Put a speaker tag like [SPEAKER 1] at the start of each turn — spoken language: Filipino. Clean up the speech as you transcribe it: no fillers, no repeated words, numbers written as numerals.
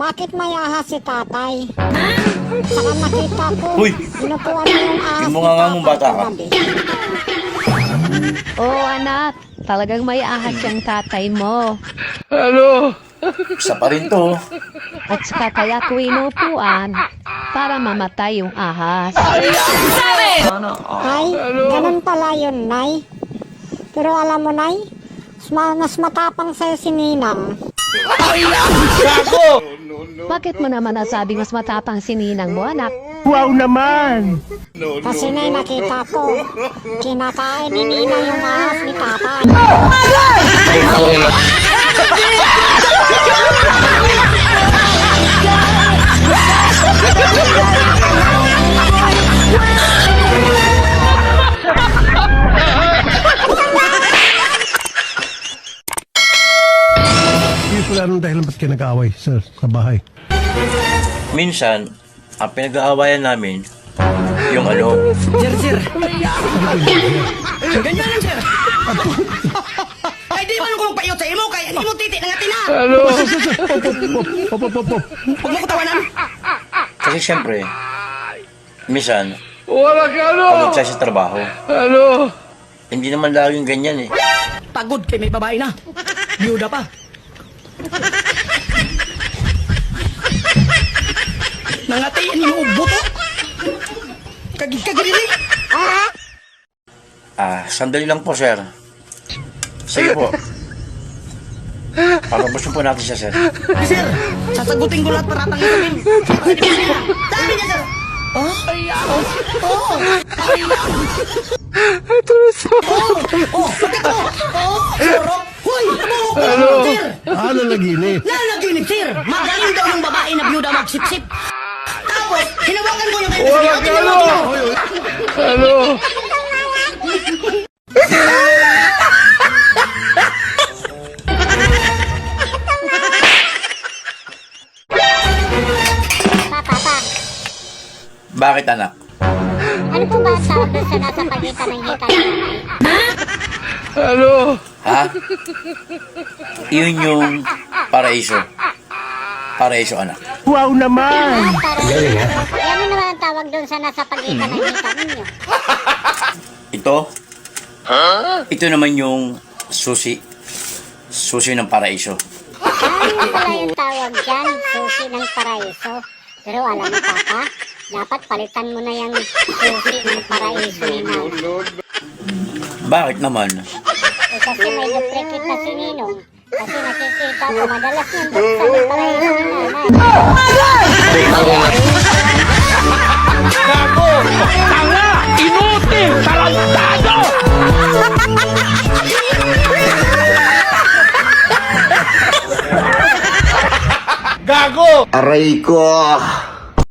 [SPEAKER 1] Bakit may ahas si tatay? Saka nakita ko,
[SPEAKER 2] Uy!
[SPEAKER 1] inupuan mo yung ahas
[SPEAKER 2] Yung mga nga mong bata ka.
[SPEAKER 1] kagabi.
[SPEAKER 3] Oo anak, talagang may ahas yung tatay mo.
[SPEAKER 2] Isa pa rin to.
[SPEAKER 3] At saka kaya ko inupuan para mamatay yung ahas.
[SPEAKER 1] Ay, ganun pala yun, Nay. Pero alam mo, Nay, mas matapang sa'yo si Ninang.
[SPEAKER 3] Bakit mo naman nasabing mas matapang si ninang mo anak?
[SPEAKER 1] Kasi, Nay, nakita ko, kinakain ni Ninang yung ahas ni tatay.
[SPEAKER 4] Wala nang dahilan ba't kayo nag-aaway, sir, sa bahay?
[SPEAKER 2] Minsan, ang pinag-aawayan namin, yung ano,
[SPEAKER 5] Sir. Ganyan lang, sir. Ay, di man ko magpayot sa imo, kaya hindi mo titi ng atina.
[SPEAKER 4] Pop.
[SPEAKER 5] Huwag mo ko tawanan.
[SPEAKER 2] kasi syempre, minsan, pagod siya sa trabaho. Hindi naman laging ganyan eh.
[SPEAKER 5] Pagod kay may babae na. Biyuda pa. Nangatiin yung ubo to. Kagilili.
[SPEAKER 2] Sandali lang po, sir. Sige po. Palabasin po natin siya, sir.
[SPEAKER 5] Sir, sasagutin ko lahat para tanggapin. Dami niya, sir. Oh? Bakit to? Sorok. Hoy, sir.
[SPEAKER 4] Ano naginip?
[SPEAKER 5] Nanaginip, sir. Magaling daw yung babae na biyuda magsip-sip. Tapos, hinawakan ko yung kayo sa akin yung
[SPEAKER 1] Papa,
[SPEAKER 2] Bakit, anak?
[SPEAKER 1] ano po ba ang tawag doon sa nasa pagitan ng hika niya, Nay?
[SPEAKER 2] Ha? Yun yung paraiso. Paraiso, anak.
[SPEAKER 4] Wow naman!
[SPEAKER 1] Yan ano naman ang tawag doon sa nasa pagitan ng hika ninyo?
[SPEAKER 2] Ito? Ito naman yung susi. Susi ng paraiso.
[SPEAKER 1] Ano pala yung tawag dyan? Susi ng paraiso. Pero alam mo, Papa, dapat palitan mo na yung susi ng paraiso ni Nanay.
[SPEAKER 2] Bakit naman?
[SPEAKER 1] Eh, kasi may duplicate na si Ninong. Kasi nakikita ko, madalas yung buksan ng paraiso ni Nanay.
[SPEAKER 6] Aray ko!